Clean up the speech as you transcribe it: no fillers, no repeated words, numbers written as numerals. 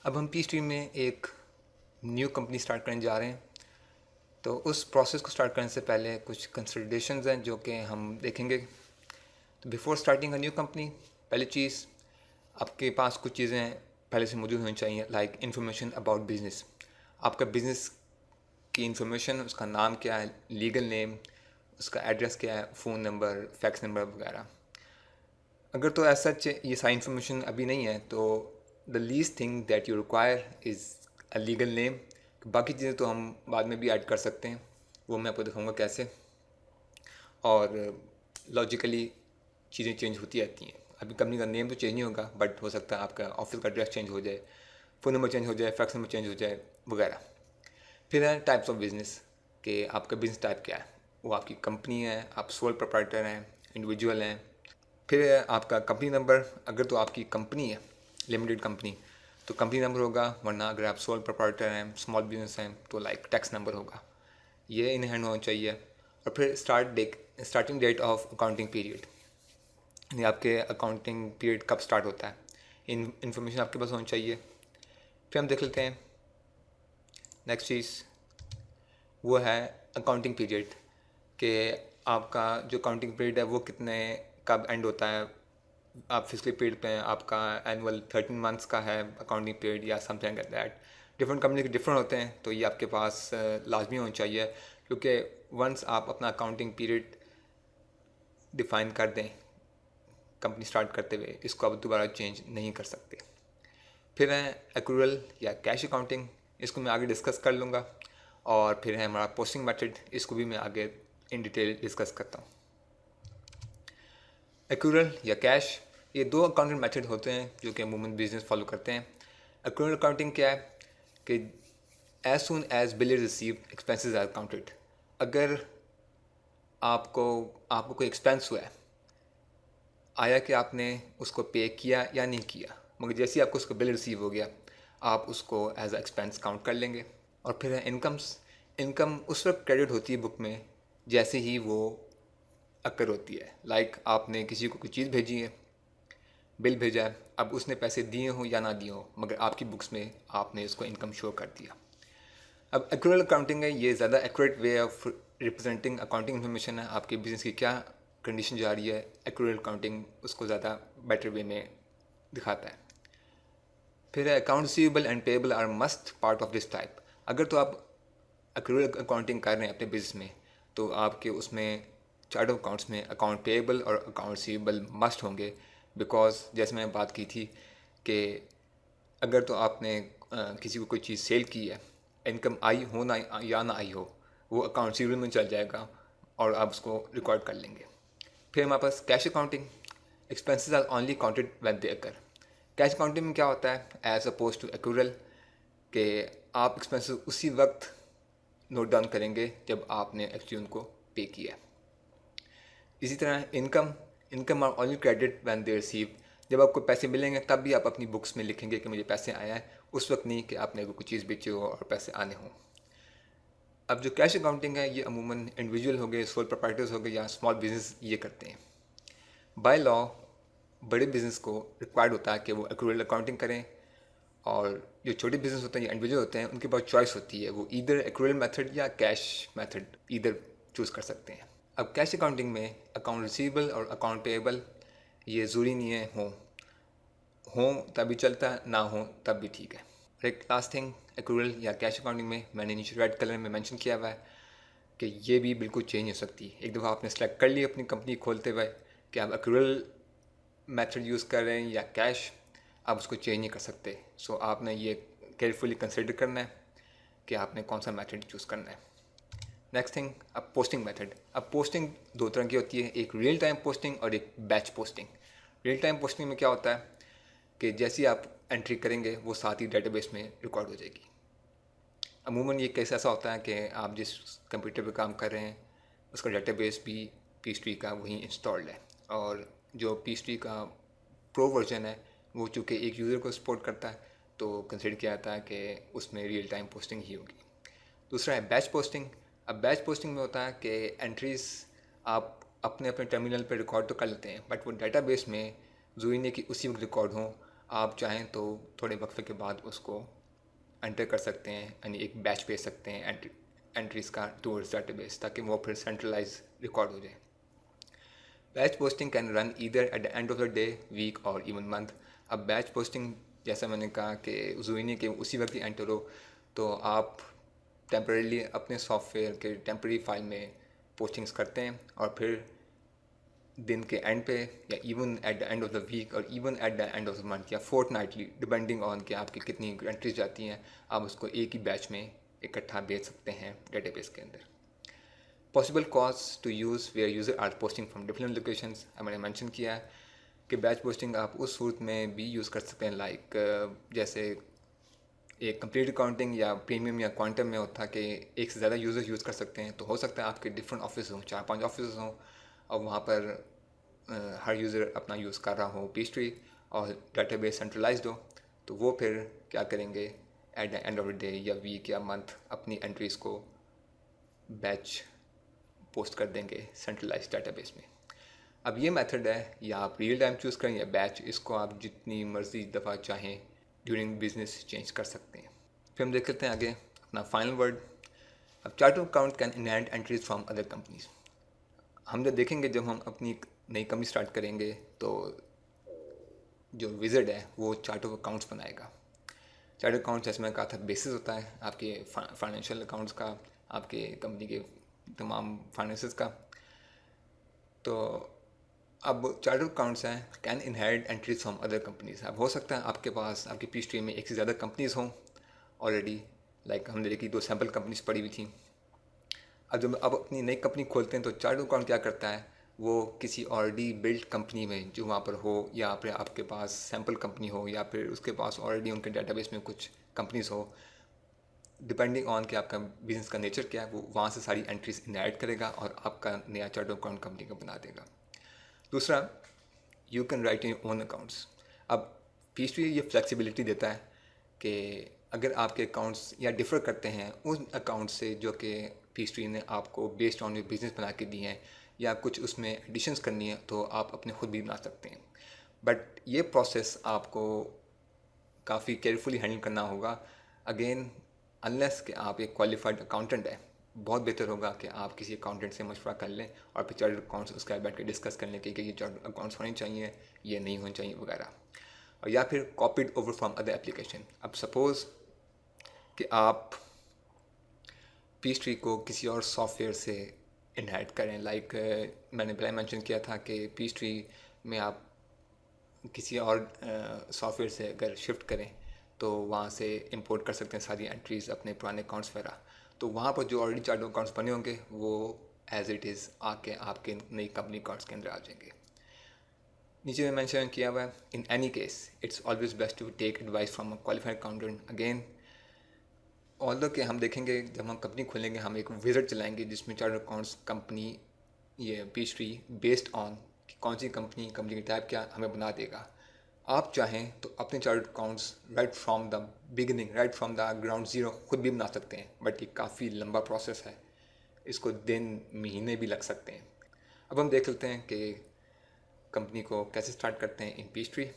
अब हम P stream में एक न्यू कंपनी स्टार्ट करने जा रहे हैं। तो उस प्रोसेस को स्टार्ट करने से पहले कुछ कंसिडरेशंस हैं जो कि हम देखेंगे। तो before starting a new company, पहली चीज़, आपके पास कुछ चीज़ें पहले से मौजूद होनी चाहिए, लाइक इन्फॉर्मेशन अबाउट बिजनेस। आपका बिज़नेस की इंफॉर्मेशन, उसका नाम क्या है, लीगल नेम, उसका एड्रेस क्या है, फ़ोन नंबर, फैक्स नंबर वगैरह। अगर तो ऐसा ये सारी इन्फॉर्मेशन अभी नहीं है तो the least thing that you require is a legal name. बाकी चीज़ें तो हम बाद में भी ऐड कर सकते हैं, वो मैं आपको दिखाऊंगा कैसे। और लॉजिकली चीज़ें चेंज होती रहती हैं। अभी कंपनी का नेम तो चेंज नहीं होगा, बट हो सकता है आपका ऑफिस का एड्रेस चेंज हो जाए, फ़ोन नंबर चेंज हो जाए, फैक्स नंबर चेंज हो जाए वगैरह। फिर है टाइप्स ऑफ बिजनेस, कि आपका बिजनेस टाइप क्या है। वो आपकी कंपनी है, आप सोल प्रोप्राइटर हैं, इंडिविजुअल हैं। फिर है आपका कंपनी नंबर, अगर तो आपकी कंपनी है लिमिटेड कंपनी तो कंपनी नंबर होगा, वरना अगर आप सोल प्रोप्राइटर हैं, स्मॉल बिजनेस हैं, तो लाइक टैक्स नंबर होगा। ये इन हैंड होना चाहिए। और फिर starting date of accounting period, यानी आपके अकाउंटिंग पीरियड कब स्टार्ट होता है, इन इन्फॉर्मेशन आपके पास होनी चाहिए। फिर हम देख लेते हैं नेक्स्ट चीज़, वो है अकाउंटिंग पीरियड, कि आपका जो अकाउंटिंग पीरियड है वो कितने कब एंड होता है। आप फिजिकली पीरियड पे हैं, आपका एनुअल 13 मंथ्स का है अकाउंटिंग पीरियड या something like that. Different company के डिफरेंट होते हैं, तो ये आपके पास लाजमी होना चाहिए, क्योंकि वंस आप अपना अकाउंटिंग पीरियड डिफ़ाइन कर दें कंपनी स्टार्ट करते हुए, इसको आप दोबारा चेंज नहीं कर सकते। फिर है एक्रूअल या कैश अकाउंटिंग, इसको मैं आगे डिस्कस कर लूँगा। और फिर है हमारा पोस्टिंग मेथड, इसको भी मैं आगे इन डिटेल डिस्कस करता हूँ। एक्रूअल या कैश, ये दो अकाउंटिंग मेथड होते हैं जो कि अमूमन बिजनेस फॉलो करते हैं। एक्रूअल अकाउंटिंग क्या है कि as soon as bill is received expenses are counted. अगर आपको आपको कोई एक्सपेंस हुआ है, आया कि आपने उसको पे किया या नहीं किया, मगर जैसे ही आपको उसका बिल रिसीव हो गया, आप उसको एज अ एक्सपेंस काउंट कर लेंगे। और फिर है इनकम्स। इनकम उस वक्त क्रेडिट होती है बुक में जैसे ही वो अकर होती है। लाइक आपने किसी को कोई चीज़ भेजी है, बिल भेजा है, अब उसने पैसे दिए हों या ना दिए हों, मगर आपकी बुक्स में आपने इसको इनकम शो कर दिया। अब एक्यूरल अकाउंटिंग है, ये ज़्यादा accurate way of representing accounting information है, आपके बिजनेस की क्या कंडीशन जा रही है। एक्यूरल अकाउंटिंग उसको ज़्यादा बेटर वे में दिखाता है। फिर account receivable and payable are must part of this type. अगर तो आप एक्यूरल अकाउंटिंग कर रहे हैं अपने बिजनेस में, तो आपके उसमें चार्ट ऑफ अकाउंट्स में अकाउंट पेएबल और अकाउंट रिसीवेबल मस्ट होंगे। बिकॉज जैसे मैंने बात की थी कि अगर तो आपने किसी को कोई चीज़ सेल की है, इनकम आई हो ना या ना आई हो, वो अकाउंट रिसीवेबल में चल जाएगा और आप उसको रिकॉर्ड कर लेंगे। फिर हमारे पास cash accounting, expenses are only counted when they occur. Cash accounting में क्या होता है एज अपोज टू एक्यूरल, कि आप एक्सपेंसेस उसी वक्त नोट डाउन करेंगे जब आपने एक्चुअली उनको पे किया। इसी तरह income, income are only credit when they receive. जब आपको पैसे मिलेंगे तब भी आप अपनी बुक्स में लिखेंगे कि मुझे पैसे आए हैं, उस वक्त नहीं कि आपने कोई चीज़ बेची हो और पैसे आने हों। अब जो कैश अकाउंटिंग है ये अमूमन इंडिविजुअल हो गए, सोल प्रोप्राइटर्स हो गए या स्मॉल बिजनेस ये करते हैं। बाय लॉ बड़े बिजनेस को रिक्वायर्ड होता है कि वो एक्रूरल अकाउंटिंग करें, और जो छोटे बिजनेस होते हैं या इंडिविजुअल होते हैं उनके पास चॉइस होती है, वो ईदर एक्रूरल मेथड या कैश मेथड ईदर चूज़ कर सकते हैं। अब कैश अकाउंटिंग में अकाउंट रिसीवेबल और अकाउंट पेएबल ये ज़रूरी नहीं है हों तभी चलता है, ना हो तब भी ठीक है। और एक लास्ट थिंग, एक्रूरल या कैश अकाउंटिंग में मैंने नीचे रेड कलर में मेंशन किया हुआ है कि ये भी बिल्कुल चेंज हो सकती है। एक दफ़ा आपने सेलेक्ट कर ली अपनी कंपनी खोलते हुए कि आप एक्रूरल मेथड यूज़ कर रहे हैं या कैश, आप उसको चेंज नहीं कर सकते। सो आपने ये केयरफुली कंसिडर करना है कि आपने कौन सा मेथड चूज़ करना है। नेक्स्ट थिंग, अब पोस्टिंग मेथड। अब पोस्टिंग दो तरह की होती है, एक रियल टाइम पोस्टिंग और एक batch posting. Real time posting में क्या होता है कि जैसे ही आप एंट्री करेंगे वो साथ ही डेटाबेस में रिकॉर्ड हो जाएगी। अमूमन ये केस ऐसा होता है कि आप जिस कंप्यूटर पे काम कर रहे हैं उसका डेटाबेस भी पी का वहीं इंस्टॉल्ड है, और जो पी का प्रो वर्जन है वो चूँकि एक यूज़र को सपोर्ट करता है तो कंसिडर किया जाता है कि उसमें रियल टाइम पोस्टिंग ही होगी। दूसरा है बैच पोस्टिंग। अब बैच पोस्टिंग में होता है कि एंट्रीज आप अपने अपने टर्मिनल पर रिकॉर्ड तो कर लेते हैं, बट वो डेटाबेस में ज़रूरी नहीं कि उसी वक्त रिकॉर्ड हों। आप चाहें तो थोड़े वक्फे के बाद उसको एंटर कर सकते हैं, यानी एक बैच भेज सकते हैं एंट्रीज का टूवर्ड्स डेटाबेस, ताकि वो फिर सेंट्रलाइज रिकॉर्ड हो जाए। Batch posting can run either at the end of the day, week और इवन मंथ। अब बैच पोस्टिंग जैसा मैंने कहा कि ज़रूरी नहीं कि उसी वक्त ही एंटर हो, तो आप टेम्परेली अपने सॉफ्टवेयर के टेम्परेरी फाइल में पोस्टिंग्स करते हैं और फिर दिन के एंड पे या even at the end of the week और even at the end of the month या फोर्टनाइटली, डिपेंडिंग ऑन कि आपकी कितनी एंट्रीज जाती हैं, आप उसको एक ही बैच में इकट्ठा भेज सकते हैं डेटाबेस के अंदर। Possible cause to use where user are posting from different locations, मैंने मेंशन किया है कि बैच पोस्टिंग आप उस सूरत में भी यूज़ कर सकते हैं, लाइक जैसे एक कंप्लीट अकाउंटिंग या प्रीमियम या क्वांटम में होता है कि एक से ज़्यादा यूज़र यूज़ कर सकते हैं। तो हो सकता है आपके डिफरेंट ऑफिस हों, 4-5 ऑफिस हों, और वहाँ पर हर यूज़र अपना यूज़ कर रहा हो पेस्ट्री और डेटाबेस सेंट्रलाइज्ड हो, तो वो फिर क्या करेंगे, eight the end of the day या वीक या मंथ अपनी एंट्रीज़ को बैच पोस्ट कर देंगे सेंट्रलाइज डेटाबेस में। अब ये मेथड है, या आप रियल टाइम चूज़ करें या बैच, इसको आप जितनी मर्ज़ी दफ़ा चाहें ड्यूरिंग बिजनेस चेंज कर सकते हैं। फिर हम देख लेते हैं आगे अपना फाइनल वर्ड। अब chart of account can inherit entries from other companies. हम जब देखेंगे, जब हम अपनी नई कंपनी स्टार्ट करेंगे तो जो विज़र्ड है वो चार्ट ऑफ अकाउंट्स बनाएगा। चार्ट ऑफ अकाउंट्स जैसे मैंने कहा था बेसिस होता है आपके फाइनेंशियल अकाउंट्स का, आपके कंपनी के तमाम फाइनेंसेस का। तो अब चार्ट ऑफ अकाउंट्स हैं can inherit entries from other companies. अब हो सकता है आपके पास आपकी पी स्ट्रीम में एक से ज़्यादा कंपनीज हों ऑलरेडी, लाइक हमने देखी 2 सैम्पल कंपनीज पड़ी हुई थी। अब जब अब अपनी नई कंपनी खोलते हैं तो चार्ट ऑफ अकाउंट क्या करता है, वो किसी ऑलरेडी बिल्ड कंपनी में जो वहाँ पर हो, या फिर आपके पास सैम्पल कंपनी हो, या फिर उसके पास ऑलरेडी उनके डेटाबेस में कुछ कंपनीज हो, डिपेंडिंग ऑन कि आपका बिज़नेस का नेचर क्या है, वो वहाँ से सारी एंट्रीज इनहेरिट करेगा और आपका नया चार्ट ऑफ अकाउंट कंपनी का बना देगा। दूसरा, you can write in own accounts. अब पी ये फ्लेक्सिबिलिटी देता है कि अगर आपके अकाउंट्स या डिफ़र करते हैं उन अकाउंट्स से जो कि पी ने आपको बेस्ड ऑन योर बिज़नेस बना के दिए हैं, या कुछ उसमें एडिशंस करनी है, तो आप अपने खुद भी बना सकते हैं। बट ये प्रोसेस आपको काफ़ी केयरफुली हैंडल करना होगा। अगेन, अनलेस कि आप एक क्वालिफाइड अकाउंटेंट है, बहुत बेहतर होगा कि आप किसी अकाउंटेंट से मशवरा कर लें और फिर चार्ट अकाउंट्स उसके बैठ के डिस्कस कर लें कि ये चार्ट अकाउंट्स होने चाहिए, ये नहीं होने चाहिए वगैरह। और या फिर copied over from other application. अब सपोज़ कि आप पी को किसी और सॉफ्टवेयर से इनहेरिट करें, लाइक मैंने पहले मेंशन किया था कि पी में आप किसी और सॉफ्टवेयर से अगर शिफ्ट करें तो वहाँ से इंपोर्ट कर सकते हैं सारी एंट्रीज़ अपने पुराने अकाउंट्स वगैरह। तो वहाँ पर जो ऑलरेडी चार्ट अकाउंट्स बने होंगे वो एज इट इज़ आके आपके नई कंपनी अकाउंट्स के अंदर आ जाएंगे। नीचे में मेंशन किया हुआ है, in any case it's always best to take advice from a qualified accountant. Again, although कि हम देखेंगे जब हम कंपनी खोलेंगे, हम एक विजिट चलाएंगे जिसमें चार्ट अकाउंट्स कंपनी ये पी बेस्ड ऑन कौन सी कंपनी की टाइप क्या हमें बना देगा। आप चाहें तो अपने chart accounts right from the beginning, right from the ground zero खुद भी बना सकते हैं, बट ये काफ़ी लंबा प्रोसेस है, इसको दिन महीने भी लग सकते हैं। अब हम देख लेते हैं कि कंपनी को कैसे स्टार्ट करते हैं इन पी।